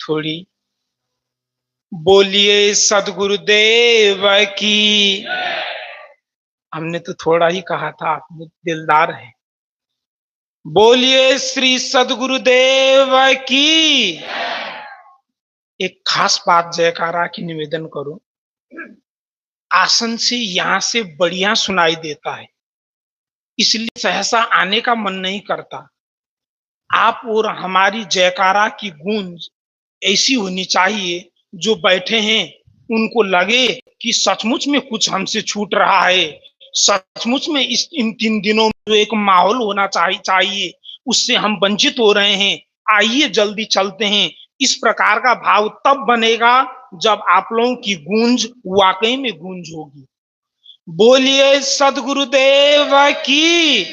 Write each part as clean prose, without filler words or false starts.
थोड़ी बोलिए सदगुरुदेव की। हमने तो थोड़ा ही कहा था, आप दिलदार हैं। बोलिए श्री सदगुरुदेव की। एक खास बात जयकारा की निवेदन करूं, आसन से यहां से बढ़िया सुनाई देता है, इसलिए सहसा आने का मन नहीं करता। आप और हमारी जयकारा की गूंज ऐसी होनी चाहिए, जो बैठे हैं उनको लगे कि सचमुच में कुछ हमसे छूट रहा है। सचमुच में इन 3 दिनों में जो एक माहौल होना चाहिए, उससे हम वंचित हो रहे हैं। आइए जल्दी चलते हैं। इस प्रकार का भाव तब बनेगा जब आप लोगों की गूंज वाकई में गूंज होगी। बोलिए सदगुरुदेव की,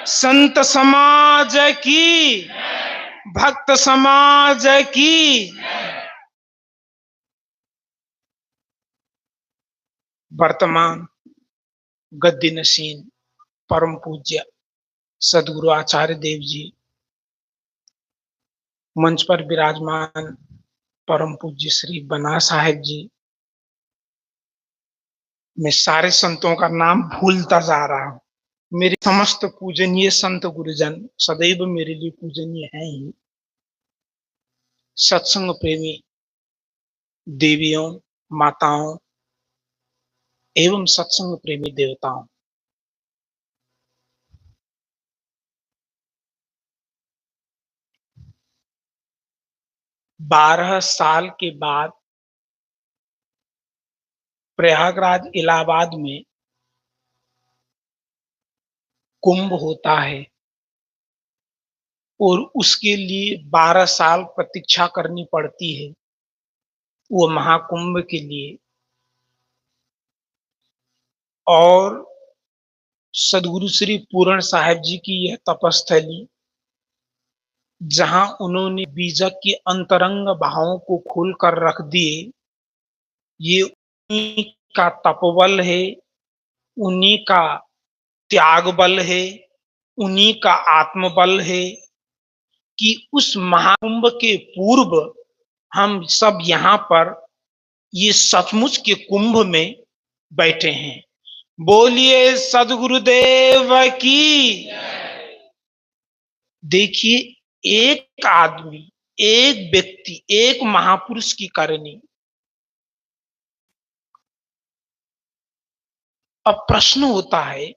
संत समाज की, भक्त समाज की। वर्तमान गद्दी नशीन परम पूज्य सदगुरु आचार्य देव जी, मंच पर विराजमान परम पूज्य श्री बना साहेब जी। मैं सारे संतों का नाम भूलता जा रहा हूं। मेरे समस्त पूजनीय संत गुरुजन सदैव मेरे लिए पूजनीय हैं ही। सत्संग प्रेमी देवियों, माताओं एवं सत्संग प्रेमी देवताओं, 12 साल के बाद प्रयागराज इलाहाबाद में कुंभ होता है और उसके लिए 12 साल प्रतीक्षा करनी पड़ती है, वो महाकुंभ के लिए। और सदगुरु श्री पूर्ण साहेब जी की यह तपस्थली, जहां उन्होंने बीजक के अंतरंग भावों को खोल कर रख दिए, ये उन्हीं का तपबल है, उन्हीं का त्याग बल है, उन्हीं का आत्मबल है कि उस महाकुंभ के पूर्व हम सब यहाँ पर ये सचमुच के कुंभ में बैठे हैं। बोलिए सदगुरुदेव की। देखिए, एक आदमी, एक व्यक्ति, एक महापुरुष की करनी। अब प्रश्न होता है,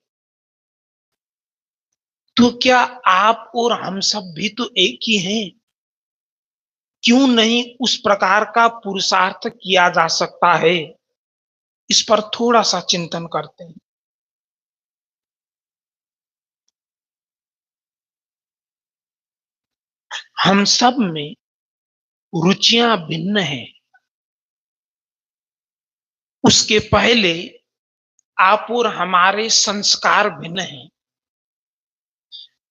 तो क्या आप और हम सब भी तो एक ही हैं? क्यों नहीं उस प्रकार का पुरुषार्थ किया जा सकता है? इस पर थोड़ा सा चिंतन करते हैं। हम सब में रुचियां भिन्न हैं। उसके पहले आप और हमारे संस्कार भिन्न हैं,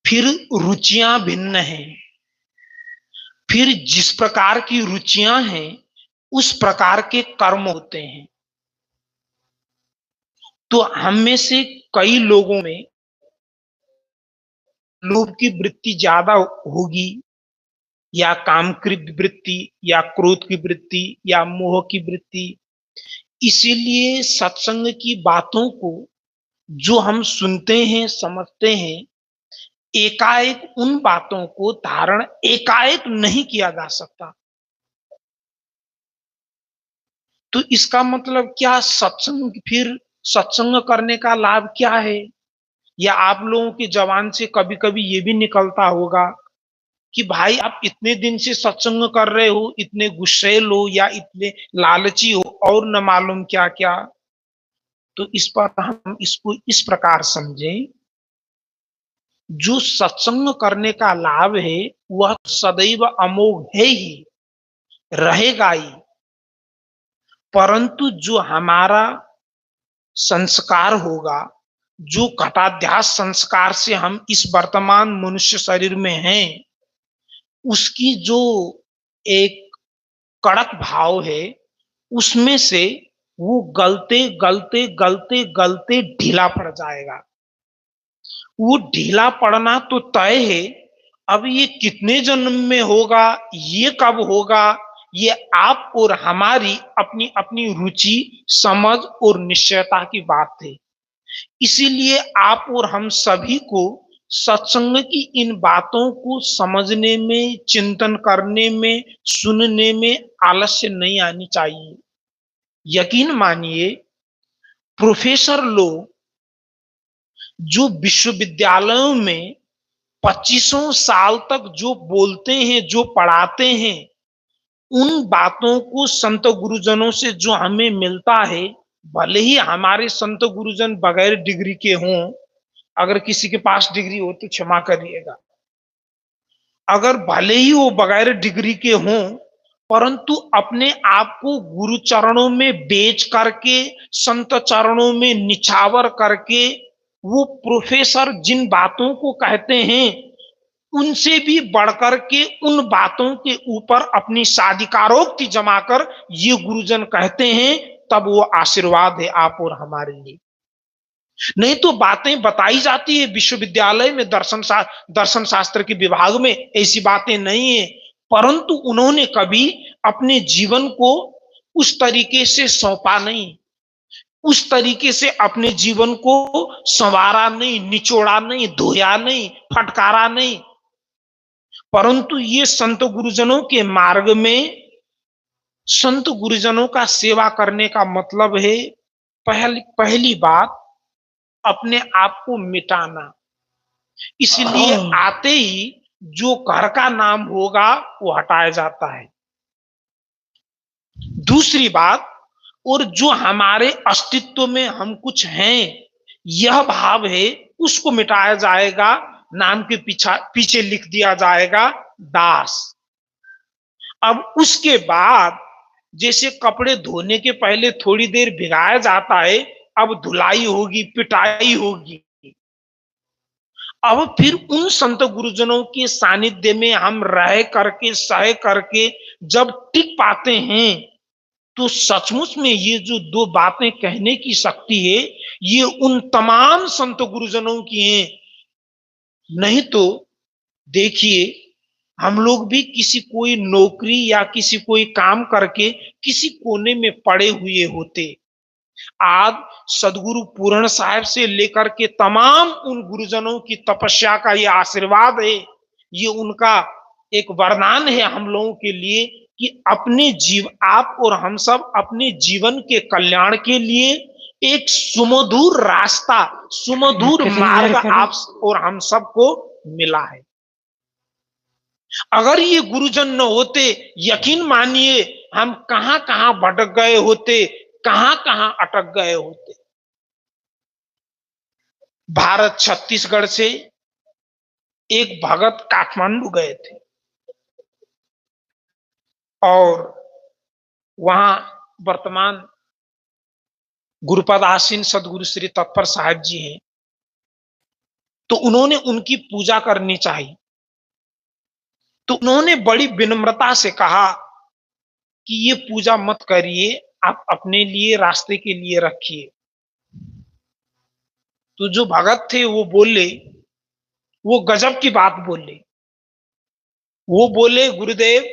फिर रुचियां भिन्न हैं, फिर जिस प्रकार की रुचियां हैं उस प्रकार के कर्म होते हैं। तो हम में से कई लोगों में लोभ की वृत्ति ज्यादा होगी, या काम की वृत्ति, या क्रोध की वृत्ति, या मोह की वृत्ति। इसीलिए सत्संग की बातों को जो हम सुनते हैं, समझते हैं, एकाएक उन बातों को धारण एकाएक नहीं किया जा सकता। तो इसका मतलब क्या, फिर सत्संग करने का लाभ क्या है? या आप लोगों की जबान से कभी कभी ये भी निकलता होगा कि भाई आप इतने दिन से सत्संग कर रहे हो, इतने गुस्सैल हो या इतने लालची हो और न मालूम क्या क्या। तो इस पर हम इसको इस प्रकार समझें, जो सत्संग करने का लाभ है वह सदैव अमोघ है ही, रहेगा ही। परंतु जो हमारा संस्कार होगा, जो घटाध्यास संस्कार से हम इस वर्तमान मनुष्य शरीर में हैं, उसकी जो एक कड़क भाव है, उसमें से वो गलते गलते गलते गलते ढीला पड़ जाएगा। वो ढीला पड़ना तो तय है, अब ये कितने जन्म में होगा, ये कब होगा, ये आप और हमारी अपनी अपनी रुचि, समझ और निश्चयता की बात है। इसीलिए आप और हम सभी को सत्संग की इन बातों को समझने में, चिंतन करने में, सुनने में आलस्य नहीं आनी चाहिए। यकीन मानिए, प्रोफेसर लोग जो विश्वविद्यालयों में 2500 साल तक जो बोलते हैं, जो पढ़ाते हैं, उन बातों को संत गुरुजनों से जो हमें मिलता है, भले ही हमारे संत गुरुजन बगैर डिग्री के हों, अगर किसी के पास डिग्री हो तो क्षमा करिएगा, अगर भले ही वो बगैर डिग्री के हों, परंतु अपने आप को गुरु चरणों में बेच करके, संत चरणों में निछावर करके, वो प्रोफेसर जिन बातों को कहते हैं, उनसे भी बढ़कर के उन बातों के ऊपर अपनी साधिकारोक्ति जमाकर ये गुरुजन कहते हैं, तब वो आशीर्वाद है आप और हमारे लिए। नहीं तो बातें बताई जाती है विश्वविद्यालय में, दर्शन शास्त्र के विभाग में ऐसी बातें नहीं है, परंतु उन्होंने कभी अपने जीवन को उस तरीके से सौंपा नहीं, उस तरीके से अपने जीवन को संवारा नहीं, निचोड़ा नहीं, धोया नहीं, फटकारा नहीं। परंतु ये संत गुरुजनों के मार्ग में, संत गुरुजनों का सेवा करने का मतलब है, पहली बात अपने आप को मिटाना। इसलिए आते ही जो घर का नाम होगा वो हटाया जाता है। दूसरी बात, और जो हमारे अस्तित्व में हम कुछ हैं, यह भाव है, उसको मिटाया जाएगा, नाम के पीछे लिख दिया जाएगा दास। अब उसके बाद जैसे कपड़े धोने के पहले थोड़ी देर भिगाया जाता है, अब धुलाई होगी, पिटाई होगी। अब फिर उन संत गुरुजनों के सानिध्य में हम रह करके, सह करके जब टिक पाते हैं, तो सचमुच में ये जो दो बातें कहने की शक्ति है, ये उन तमाम संत गुरुजनों की हैं। नहीं तो देखिए, हम लोग भी किसी कोई नौकरी या किसी कोई काम करके किसी कोने में पड़े हुए होते। आज सदगुरु पूर्ण साहब से लेकर के तमाम उन गुरुजनों की तपस्या का ये आशीर्वाद है, ये उनका एक वरदान है हम लोगों के लिए कि अपने आप और हम सब अपने जीवन के कल्याण के लिए एक सुमधुर रास्ता, सुमधुर मार्ग आप और हम सबको मिला है। अगर ये गुरुजन न होते, यकीन मानिए हम कहां कहां भटक गए होते, कहां कहां अटक गए होते। भारत छत्तीसगढ़ से एक भगत काठमांडू गए थे और वहां वर्तमान गुरुपद आसीन सदगुरु श्री तत्पर साहब जी हैं, तो उन्होंने उनकी पूजा करनी चाहिए। तो उन्होंने बड़ी विनम्रता से कहा कि ये पूजा मत करिए, आप अपने लिए, रास्ते के लिए रखिए। तो जो भगत थे वो बोले, वो गजब की बात बोले। वो बोले, गुरुदेव,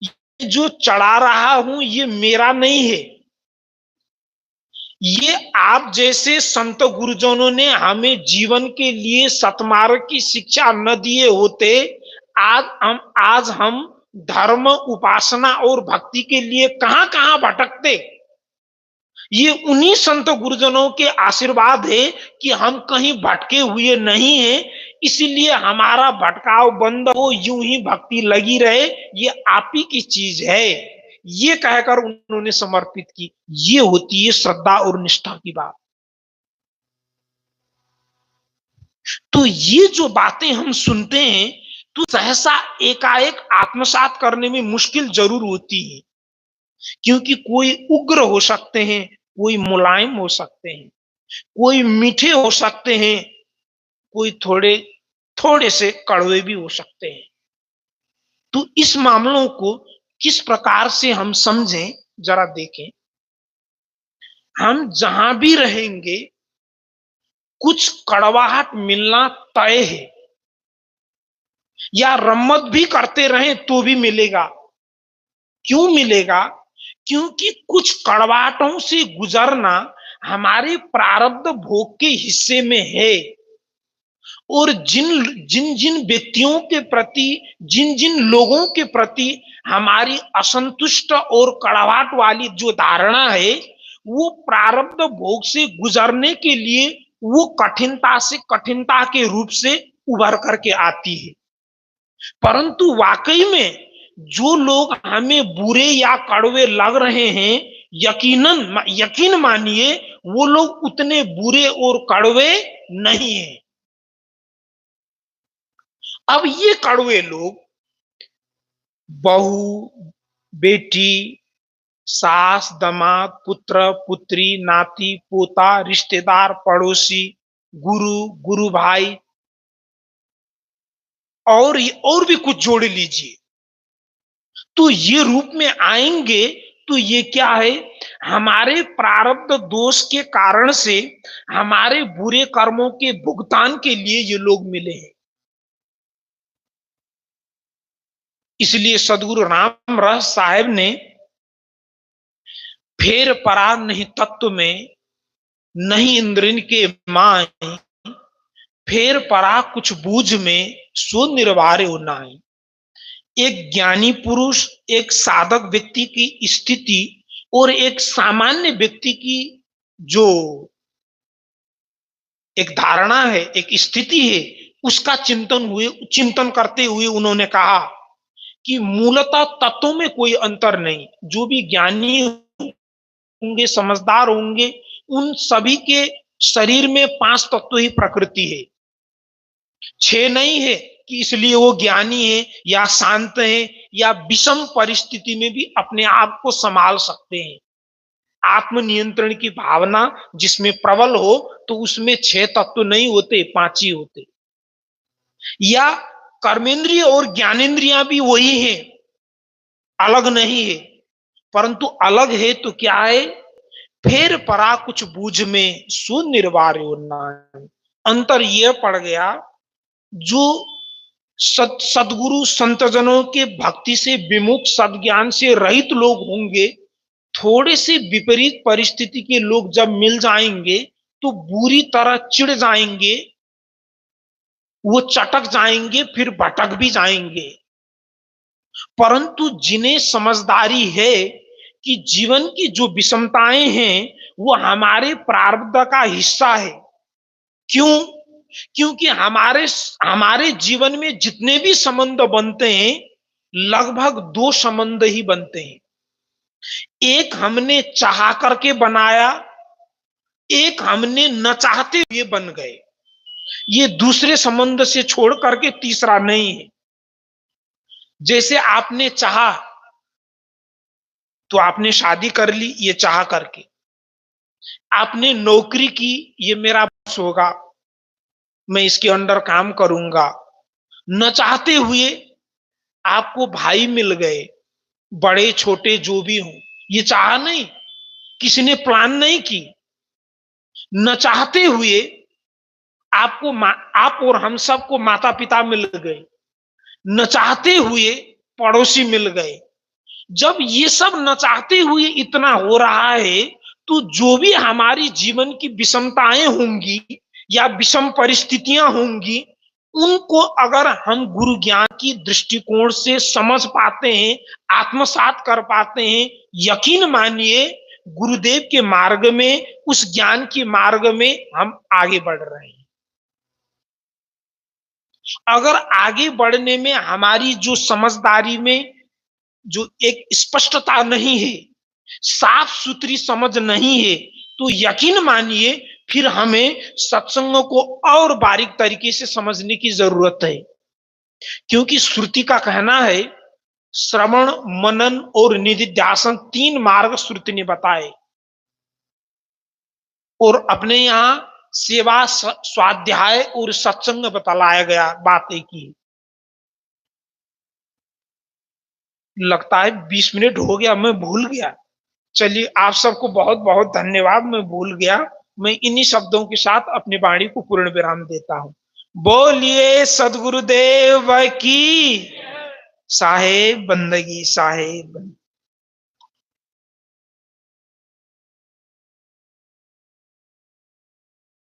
ये जो चढ़ा रहा हूं ये मेरा नहीं है, ये आप जैसे संत गुरुजनों ने हमें जीवन के लिए सतमार्ग की शिक्षा न दिए होते, आज हम धर्म, उपासना और भक्ति के लिए कहां कहां भटकते। ये उन्हीं संत गुरुजनों के आशीर्वाद है कि हम कहीं भटके हुए नहीं हैं, इसीलिए हमारा भटकाव बंद हो, यूं ही भक्ति लगी रहे, ये आप ही की चीज है, ये कहकर उन्होंने समर्पित की। ये होती है श्रद्धा और निष्ठा की बात। तो ये जो बातें हम सुनते हैं, तो सहसा एकाएक आत्मसात करने में मुश्किल जरूर होती है, क्योंकि कोई उग्र हो सकते हैं, कोई मुलायम हो सकते हैं, कोई मीठे हो सकते हैं, कोई थोड़े थोड़े से कड़वे भी हो सकते हैं। तो इस मामलों को किस प्रकार से हम समझें, जरा देखें। हम जहां भी रहेंगे कुछ कड़वाहट मिलना तय है, या रम्मत भी करते रहें तो भी मिलेगा। क्यों मिलेगा? क्योंकि कुछ कड़वाहटों से गुजरना हमारे प्रारब्ध भोग के हिस्से में है। और जिन जिन जिन व्यक्तियों के प्रति, जिन जिन लोगों के प्रति हमारी असंतुष्ट और कड़वाहट वाली जो धारणा है, वो प्रारब्ध भोग से गुजरने के लिए वो कठिनता से कठिनता के रूप से उभर करके आती है। परंतु वाकई में जो लोग हमें बुरे या कड़वे लग रहे हैं, यकीन मानिए वो लोग उतने बुरे और कड़वे नहीं हैं। अब ये कड़वे लोग बहू, बेटी, सास, दामाद, पुत्र, पुत्री, नाती, पोता, रिश्तेदार, पड़ोसी, गुरु, गुरु भाई और भी कुछ जोड़ लीजिए, तो ये रूप में आएंगे। तो ये क्या है? हमारे प्रारब्ध दोष के कारण से हमारे बुरे कर्मों के भुगतान के लिए ये लोग मिले हैं। इसलिए सदगुरु राम रहस साहेब ने फेर परा नहीं तत्व में, नहीं इंद्रिन के माय, फेर परा कुछ बूझ में, सो निर्वारे नाई। एक ज्ञानी पुरुष, एक साधक व्यक्ति की स्थिति और एक सामान्य व्यक्ति की जो एक धारणा है, एक स्थिति है, उसका चिंतन करते हुए उन्होंने कहा कि मूलतः तत्वों में कोई अंतर नहीं। जो भी ज्ञानी होंगे, समझदार होंगे, उन सभी के शरीर में 5 तत्व ही प्रकृति है, 6 नहीं है कि इसलिए वो ज्ञानी है या शांत है या विषम परिस्थिति में भी अपने आप को संभाल सकते हैं। आत्मनियंत्रण की भावना जिसमें प्रबल हो तो उसमें 6 तत्व नहीं होते, 5 ही होते। या कर्मेंद्रिय और ज्ञानेंद्रियां भी वही है, अलग नहीं है। परंतु अलग है तो क्या है? फेर परा कुछ बूझ में, सो निर्वार्यो नाई। अंतर यह पड़ गया, जो सदगुरु संतजनों के भक्ति से विमुख, सद्ज्ञान से रहित लोग होंगे, थोड़े से विपरीत परिस्थिति के लोग जब मिल जाएंगे तो बुरी तरह चिढ़ जाएंगे, वो चटक जाएंगे, फिर भटक भी जाएंगे। परंतु जिन्हें समझदारी है कि जीवन की जो विषमताएं हैं वो हमारे प्रारब्ध का हिस्सा है। क्यों? क्योंकि हमारे हमारे जीवन में जितने भी संबंध बनते हैं, लगभग 2 संबंध ही बनते हैं। एक हमने चाह करके बनाया, एक हमने न चाहते हुए बन गए। ये दूसरे संबंध से छोड़ करके तीसरा नहीं है। जैसे आपने चाहा तो आपने शादी कर ली, ये चाह करके। आपने नौकरी की, ये मेरा बॉस होगा, मैं इसके अंडर काम करूंगा। न चाहते हुए आपको भाई मिल गए, बड़े छोटे जो भी हों, ये चाहा नहीं, किसी ने प्लान नहीं की। न चाहते हुए आप और हम सबको माता पिता मिल गए, न चाहते हुए पड़ोसी मिल गए। जब ये सब न चाहते हुए इतना हो रहा है, तो जो भी हमारी जीवन की विषमताएं होंगी या विषम परिस्थितियां होंगी, उनको अगर हम गुरु ज्ञान की दृष्टिकोण से समझ पाते हैं, आत्मसात कर पाते हैं, यकीन मानिए गुरुदेव के मार्ग में, उस ज्ञान के मार्ग में हम आगे बढ़ रहे हैं। अगर आगे बढ़ने में हमारी जो समझदारी में जो एक स्पष्टता नहीं है, साफ सुथरी समझ नहीं है, तो यकीन मानिए फिर हमें सत्संग को और बारीक तरीके से समझने की जरूरत है। क्योंकि श्रुति का कहना है, श्रवण, मनन और निधिध्यासन 3 मार्ग श्रुति ने बताए। और अपने यहाँ सेवा, स्वाध्याय और सत्संग बतलाया गया, बात एक ही। लगता है 20 मिनट हो गया, मैं भूल गया। चलिए, आप सबको बहुत बहुत धन्यवाद। मैं भूल गया। मैं इन्हीं शब्दों के साथ अपनी वाणी को पूर्ण विराम देता हूं। बोलिए सदगुरुदेव की। साहेब बंदगी, साहेब बंदगी।